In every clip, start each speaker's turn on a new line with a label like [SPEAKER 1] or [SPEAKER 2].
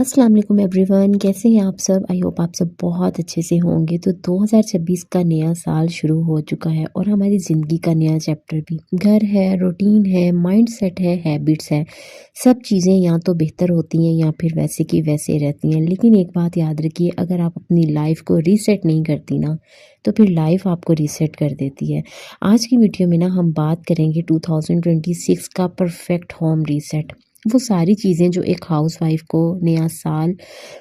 [SPEAKER 1] अस्सलाम वालेकुम एवरीवन, कैसे हैं आप सब। आई होप आप सब बहुत अच्छे से होंगे। तो 2026 का नया साल शुरू हो चुका है और हमारी ज़िंदगी का नया चैप्टर भी। घर है, रूटीन है, माइंडसेट है, हैबिट्स है, सब चीज़ें या तो बेहतर होती हैं या फिर वैसे की वैसे रहती हैं। लेकिन एक बात याद रखिए, अगर आप अपनी लाइफ को रीसेट नहीं करती ना, तो फिर लाइफ आपको रीसेट कर देती है। आज की वीडियो में ना हम बात करेंगे 2026 का परफेक्ट होम रीसेट। वो सारी चीज़ें जो एक हाउसवाइफ को नया साल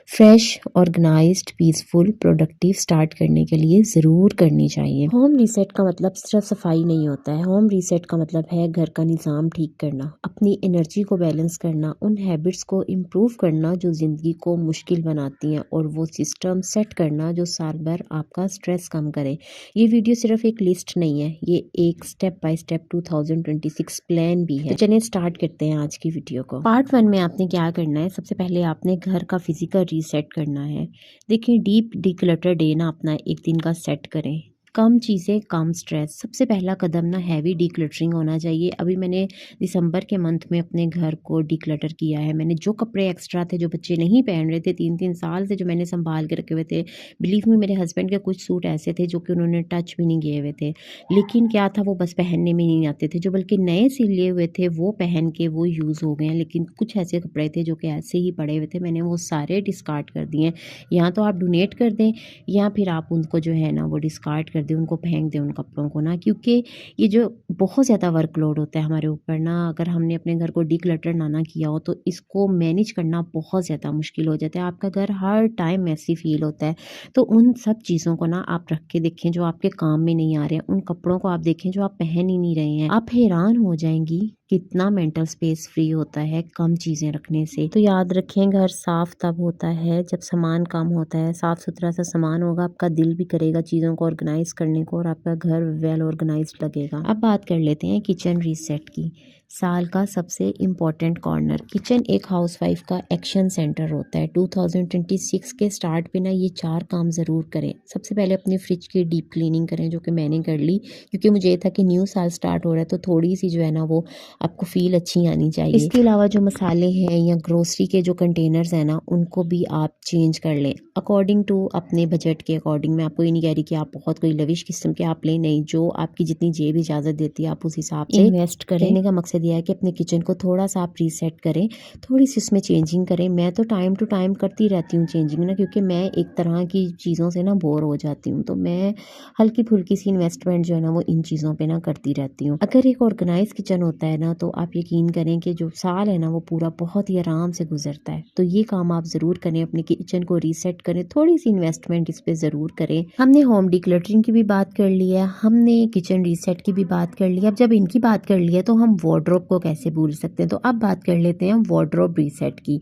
[SPEAKER 1] fresh, organised, peaceful, productive start करने के लिए ज़रूर करनी चाहिए। होम रीसेट का मतलब सिर्फ सफाई नहीं होता है। होम रीसेट का मतलब है घर का निज़ाम ठीक करना, अपनी एनर्जी को बैलेंस करना, उन हैबिट्स को इम्प्रूव करना जो ज़िंदगी को मुश्किल बनाती हैं, और वो सिस्टम सेट करना जो साल भर आपका स्ट्रेस कम करे। ये वीडियो सिर्फ एक लिस्ट नहीं है, ये एक स्टेप बाय स्टेप 2026 प्लान भी है। तो चलिए स्टार्ट करते हैं आज की वीडियो को। पार्ट 1 में आपने क्या करना है, सबसे पहले आपने घर का फिजिकल रीसेट करना है। देखिए, डीप डिक्लटर डे ना अपना एक दिन का सेट करें। कम चीज़ें, कम स्ट्रेस। सबसे पहला कदम ना हैवी डिक्लटरिंग होना चाहिए। अभी मैंने दिसंबर के मंथ में अपने घर को डिक्लटर किया है। मैंने जो कपड़े एक्स्ट्रा थे, जो बच्चे नहीं पहन रहे थे, 3-3 साल से जो मैंने संभाल के रखे हुए थे, बिलीव में मेरे हस्बैंड के कुछ सूट ऐसे थे जो कि उन्होंने टच भी नहीं किए हुए थे। लेकिन क्या था, वो बस पहनने में नहीं आते थे। जो बल्कि नए सिले हुए थे वो पहन के वो यूज़ हो गए हैं। लेकिन कुछ ऐसे कपड़े थे जो कि ऐसे ही पड़े हुए थे, मैंने वो सारे डिस्कार्ड कर दिए हैं। या तो आप डोनेट कर दें या फिर आप उनको जो है ना वो डिस्कार्ड कर दें, उनको फेंक दें उन कपड़ों को ना। क्योंकि ये जो बहुत ज़्यादा वर्कलोड होता है हमारे ऊपर ना, अगर हमने अपने घर को डिक्लटर ना किया हो तो इसको मैनेज करना बहुत ज़्यादा मुश्किल हो जाता है। आपका घर हर टाइम मैसी फील होता है। तो उन सब चीज़ों को ना आप रख के देखें जो आपके काम में नहीं आ रहे हैं। उन कपड़ों को आप देखें जो आप पहन ही नहीं रहे हैं। आप हैरान हो जाएंगी कितना मेंटल स्पेस फ्री होता है कम चीज़ें रखने से। तो याद रखें, घर साफ तब होता है जब सामान कम होता है। साफ सुथरा सा सामान होगा, आपका दिल भी करेगा चीज़ों को ऑर्गेनाइज करने को और आपका घर वेल ऑर्गेनाइज्ड लगेगा। अब बात कर लेते हैं किचन रीसेट की। साल का सबसे इम्पॉर्टेंट कॉर्नर किचन एक हाउसवाइफ का एक्शन सेंटर होता है। 2026 के स्टार्ट पे ना ये 4 काम ज़रूर करें। सबसे पहले अपनी फ्रिज की डीप क्लीनिंग करें, जो कि मैंने कर ली, क्योंकि मुझे ये था कि न्यू साल स्टार्ट हो रहा है तो थोड़ी सी जो है ना वो आपको फील अच्छी आनी चाहिए। इसके अलावा जो मसाले हैं या ग्रोसरी के जो कंटेनर्स हैं ना, उनको भी आप चेंज कर लें अकॉर्डिंग टू अपने बजट के अकॉर्डिंग। मैं आपको ये नहीं कह रही कि आप बहुत कोई लविश किस्म के आप लें, नहीं, जो आपकी जितनी जेब इजाज़त देती है आप उस हिसाब से इन्वेस्ट करें। कहने का मकसद यह है कि अपने किचन को थोड़ा सा आप रीसेट करें, थोड़ी सी उसमें चेंजिंग करें। मैं तो टाइम टू टाइम करती रहती हूँ चेंजिंग ना, क्योंकि मैं एक तरह की चीज़ों से ना बोर हो जाती हूँ। तो मैं हल्की फुल्की सी इन्वेस्टमेंट जो है ना वो इन चीज़ों पे ना करती रहती हूँ। अगर एक ऑर्गेनाइज किचन होता है ना, तो आप यकीन करें कि जो साल है ना वो पूरा बहुत ही आराम से गुजरता है। तो ये काम आप ज़रूर करें, अपनी किचन को रीसेट करें, थोड़ी सी इन्वेस्टमेंट इस पे ज़रूर करें। हमने होम डिक्लटरिंग की भी बात कर ली है, हमने किचन रीसेट की भी बात कर ली है। अब जब इनकी बात कर ली है तो हम वार्डरोब को कैसे भूल सकते हैं। तो अब बात कर लेते हैं वार्डरोब रीसेट की।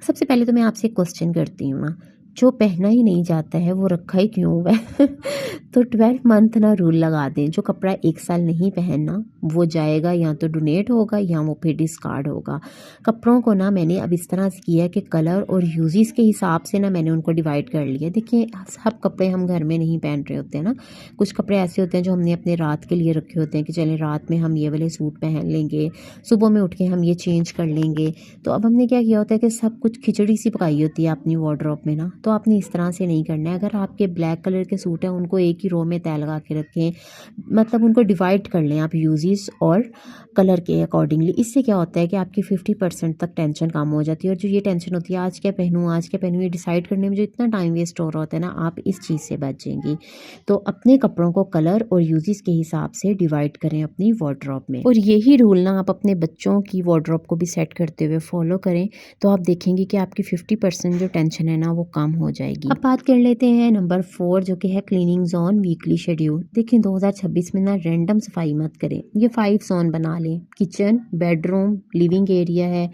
[SPEAKER 1] सबसे पहले तो मैं आपसे एक क्वेश्चन करती हूँ ना, जो पहना ही नहीं जाता है वो रखा ही क्यों हुआ है। तो 12 मंथ ना रूल लगा दें। जो कपड़ा 1 साल नहीं पहनना वो जाएगा, या तो डोनेट होगा या वो फिर डिस्कार्ड होगा। कपड़ों को ना मैंने अब इस तरह से किया है कि कलर और यूजेस के हिसाब से ना मैंने उनको डिवाइड कर लिया। देखिए, सब कपड़े हम घर में नहीं पहन रहे होते हैं ना। कुछ कपड़े ऐसे होते हैं जो हमने अपने रात के लिए रखे होते हैं कि चलें रात में हम ये वाले सूट पहन लेंगे, सुबह में उठ के हम ये चेंज कर लेंगे। तो अब हमने क्या किया होता है कि सब कुछ खिचड़ी सी पकाई होती है अपनी वार्डरोब में ना, तो आपने इस तरह से नहीं करना है। अगर आपके ब्लैक कलर के सूट हैं उनको एक ही रो में तय लगा के रखें, मतलब उनको डिवाइड कर लें आप यूजेस और कलर के अकॉर्डिंगली। इससे क्या होता है कि आपकी 50% तक टेंशन कम हो जाती है। और जो ये टेंशन होती है आज क्या पहनूँ आज क्या पहनूँ, ये डिसाइड करने में जो इतना टाइम वेस्ट हो रहा होता है ना, आप इस चीज़ से बच जाएंगी। तो अपने कपड़ों को कलर और यूजेस के हिसाब से डिवाइड करें अपनी वार्डरोब में। और यही रूल ना आप अपने बच्चों की वार्डरोब को भी सेट करते हुए फॉलो करें, तो आप देखेंगे कि आपकी 50% जो टेंशन है ना वो कम हो जाएगी। अब बात कर लेते हैं नंबर 4, जो कि है क्लीनिंग जोन वीकली शेड्यूल। देखिए, 2026 में ना रैंडम सफाई मत करें। ये 5 जोन बना लें। किचन, बेडरूम, लिविंग एरिया है,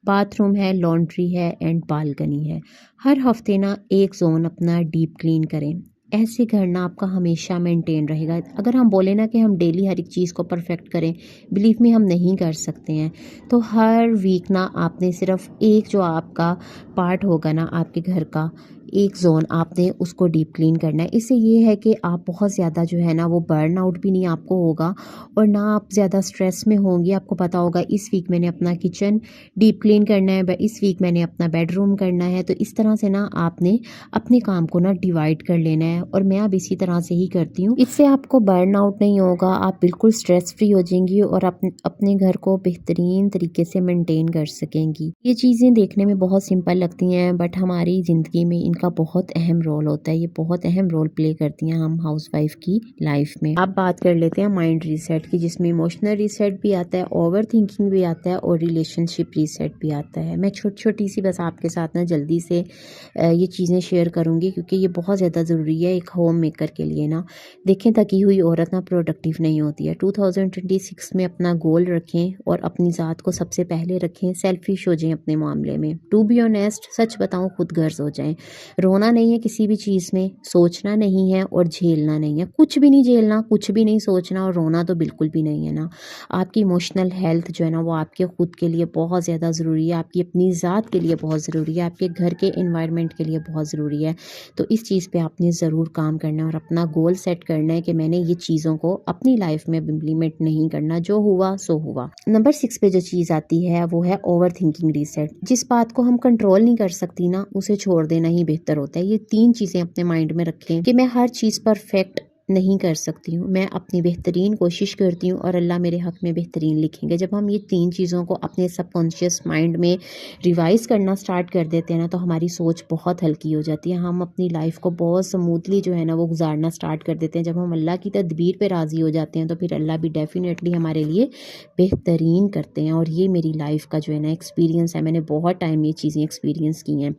[SPEAKER 1] बाथरूम है, लॉन्ड्री है एंड बालकनी है। हर हफ्ते ना एक जोन अपना डीप क्लीन करें। ऐसे घर ना आपका हमेशा मेंटेन रहेगा। अगर हम बोले ना कि हम डेली हर एक चीज़ को परफेक्ट करें, बिलीव में हम नहीं कर सकते हैं। तो हर वीक ना आपने सिर्फ एक जो आपका पार्ट होगा ना आपके घर का, एक ज़ोन आपने उसको डीप क्लीन करना है। इससे ये है कि आप बहुत ज़्यादा जो है ना वो बर्न आउट भी नहीं आपको होगा और ना आप ज़्यादा स्ट्रेस में होंगे। आपको पता होगा इस वीक मैंने अपना किचन डीप क्लीन करना है, इस वीक मैंने अपना बेडरूम करना है। तो इस तरह से ना आपने अपने काम को ना डिवाइड कर लेना है और मैं अब इसी तरह से ही करती हूँ। इससे आपको बर्न आउट नहीं होगा, आप बिल्कुल स्ट्रेस फ्री हो जाएंगी और अपने घर को बेहतरीन तरीके से मेंटेन कर सकेंगी। ये चीज़ें देखने में बहुत सिंपल लगती हैं बट हमारी ज़िंदगी में इनका बहुत अहम रोल होता है। ये बहुत अहम रोल प्ले करती हैं हम हाउसवाइफ की लाइफ में। अब बात कर लेते हैं माइंड रीसेट की, जिसमें इमोशनल रीसेट भी आता है, ओवर थिंकिंग भी आता है और रिलेशनशिप रीसेट भी आता है। मैं छोटी सी बस आपके साथ ना जल्दी से ये चीज़ें शेयर करूँगी क्योंकि ये बहुत ज़्यादा ज़रूरी है एक होम मेकर के लिए ना। देखें, थकी हुई औरत ना प्रोडक्टिव नहीं होती है। 2026 में अपना गोल रखें और अपनी ज़ात को सबसे पहले रखें। सेल्फिश हो जाएं अपने मामले में। टू बी ऑनेस्ट, सच बताऊं, खुद गर्ज हो जाएं। रोना नहीं है किसी भी चीज़ में, सोचना नहीं है और झेलना नहीं है। कुछ भी नहीं झेलना, कुछ भी नहीं सोचना और रोना तो बिल्कुल भी नहीं है ना। आपकी इमोशनल हेल्थ जो है ना वो आपके खुद के लिए बहुत ज़्यादा ज़रूरी है, आपकी अपनी ज़ात के लिए बहुत ज़रूरी है, आपके घर के एनवायरनमेंट के लिए बहुत ज़रूरी है। तो इस चीज़ पे आपने ज़रूर काम करना है और अपना गोल सेट करना है कि मैंने ये चीज़ों को अपनी लाइफ में इम्प्लीमेंट नहीं करना, जो हुआ सो हुआ। नंबर 6 पे जो चीज़ आती है वो है ओवर थिंकिंग रीसेट। जिस बात को हम कंट्रोल नहीं कर सकती ना, उसे छोड़ देना ही बेहतर होता है। ये 3 चीज़ें अपने माइंड में रखें कि मैं हर चीज़ परफेक्ट नहीं कर सकती हूँ, मैं अपनी बेहतरीन कोशिश करती हूँ और अल्लाह मेरे हक़ में बेहतरीन लिखेंगे। जब हम ये 3 चीज़ों को अपने सबकॉन्शियस माइंड में रिवाइज़ करना स्टार्ट कर देते हैं ना, तो हमारी सोच बहुत हल्की हो जाती है। हम अपनी लाइफ को बहुत स्मूथली जो है ना वो गुजारना स्टार्ट कर देते हैं। जब हम अल्लाह की तदबीर पे राज़ी हो जाते हैं तो फिर अल्लाह भी डेफ़िनेटली हमारे लिए बेहतरीन करते हैं। और ये मेरी लाइफ का जो है ना एक्सपीरियंस है, मैंने बहुत टाइम ये चीज़ें एक्सपीरियंस की हैं।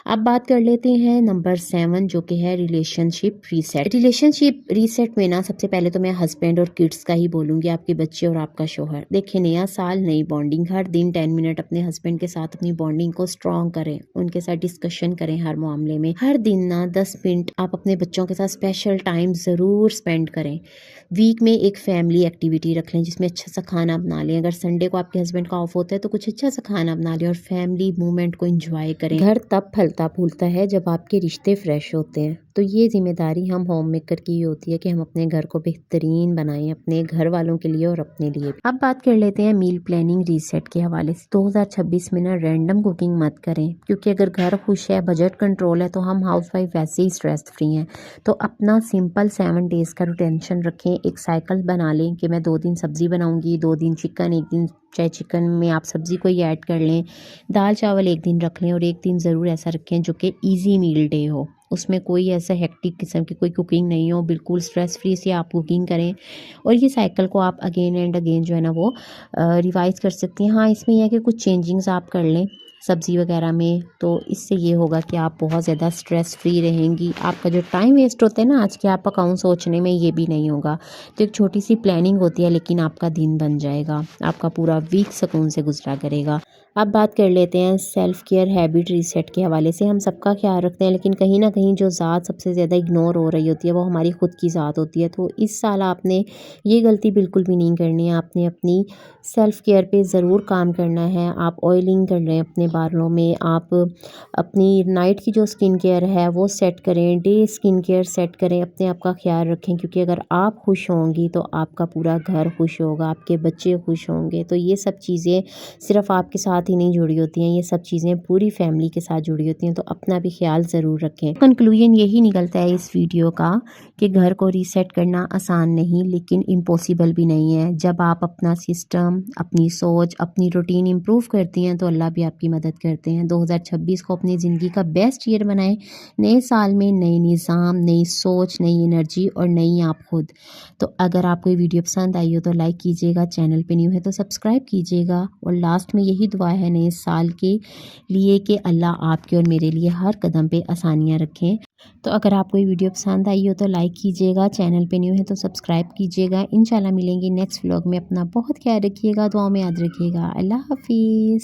[SPEAKER 1] अब बात कर लेते हैं नंबर 7 जो कि है रिलेशनशिप रीसेट। रिलेशनशिप रीसेट में ना सबसे पहले तो मैं हस्बैंड और किड्स का ही बोलूँगी, आपके बच्चे और आपका शौहर। देखिए, नया साल नई बॉन्डिंग। हर दिन 10 मिनट अपने हस्बैंड के साथ अपनी बॉन्डिंग को स्ट्रॉन्ग करें, उनके साथ डिस्कशन करें हर मामले में। हर दिन ना 10 मिनट आप अपने बच्चों के साथ स्पेशल टाइम ज़रूर स्पेंड करें। वीक में एक फैमिली एक्टिविटी रख लें जिसमें अच्छा सा खाना बना लें। अगर संडे को आपके हस्बैंड का ऑफ होता है तो कुछ अच्छा सा खाना बना लें और फैमिली मूवमेंट को एंजॉय करें। घर तब फलता फूलता है जब आपके रिश्ते फ्रेश होते हैं। तो ये जिम्मेदारी हम होम मेकर की होती है कि हम अपने घर को बेहतरीन बनाएं, अपने घर वालों के लिए और अपने लिए भी। अब बात कर लेते हैं मील प्लानिंग रीसेट के हवाले से। 2026 में ना रैंडम कुकिंग मत करें, क्योंकि अगर घर खुश है, बजट कंट्रोल है, तो हम हाउसवाइफ वैसे ही स्ट्रेस फ्री हैं। तो अपना सिंपल 7 डेज़ का रोटेशन रखें। एक साइकिल बना लें कि मैं 2 दिन सब्ज़ी बनाऊंगी, 2 दिन चिकन, 1 दिन चाहे चिकन में आप सब्ज़ी को ही ऐड कर लें। दाल चावल 1 दिन रख लें और 1 दिन ज़रूर ऐसा रखें जो कि ईजी मील डे हो, उसमें कोई ऐसा हेक्टिक किस्म की कोई कुकिंग नहीं हो, बिल्कुल स्ट्रेस फ्री से आप कुकिंग करें। और ये साइकिल को आप अगेन एंड अगेन जो है ना वो रिवाइज़ कर सकती हैं। हाँ, इसमें यह है कि कुछ चेंजिंग्स आप कर लें सब्ज़ी वगैरह में, तो इससे ये होगा कि आप बहुत ज़्यादा स्ट्रेस फ्री रहेंगी। आपका जो टाइम वेस्ट होता है ना आज के आप अकाउंट सोचने में, ये भी नहीं होगा। तो एक छोटी सी प्लानिंग होती है लेकिन आपका दिन बन जाएगा, आपका पूरा वीक सुकून से गुजरा करेगा। अब बात कर लेते हैं सेल्फ़ केयर हैबिट रीसेट के हवाले से। हम सबका ख्याल रखते हैं लेकिन कहीं ना कहीं जो ज़ात सबसे ज़्यादा इग्नोर हो रही होती है वो हमारी खुद की ज़ात होती है। तो इस साल आपने ये गलती बिल्कुल भी नहीं करनी है। आपने अपनी सेल्फ़ केयर पे ज़रूर काम करना है। आप ऑयलिंग कर रहे हैं अपने बालों में, आप अपनी नाइट की जो स्किन केयर है वो सेट करें, डे स्किन केयर सेट करें, अपने आप का ख्याल रखें। क्योंकि अगर आप खुश होंगी तो आपका पूरा घर खुश होगा, आपके बच्चे खुश होंगे। तो ये सब चीज़ें सिर्फ आपके साथ ही नहीं जुड़ी होती हैं, ये सब चीज़ें पूरी फैमिली के साथ जुड़ी होती हैं। तो अपना भी ख्याल ज़रूर रखें। कंक्लूजन यही निकलता है इस वीडियो का कि घर को रीसेट करना आसान नहीं लेकिन इम्पॉसिबल भी नहीं है। जब आप अपना सिस्टम, अपनी सोच, अपनी रूटीन इम्प्रूव करती हैं तो अल्लाह भी आपकी मदद करते हैं। 2026 को अपनी ज़िंदगी का बेस्ट ईयर बनाएं। नए साल में नए निज़ाम, नई सोच, नई एनर्जी और नई आप खुद। तो अगर आपको ये वीडियो पसंद आई हो तो लाइक कीजिएगा, चैनल पे न्यू है तो सब्सक्राइब कीजिएगा। और लास्ट में यही दुआ है नए साल के लिए कि अल्लाह आपके और मेरे लिए हर कदम पे आसानियाँ रखें। तो अगर आपको ये वीडियो पसंद आई हो तो लाइक कीजिएगा, चैनल पे न्यू है तो सब्सक्राइब कीजिएगा। इंशाल्लाह मिलेंगे नेक्स्ट व्लॉग में। अपना बहुत ख्याल रखिएगा, दुआओं में याद रखिएगा। अल्लाह हाफिज़।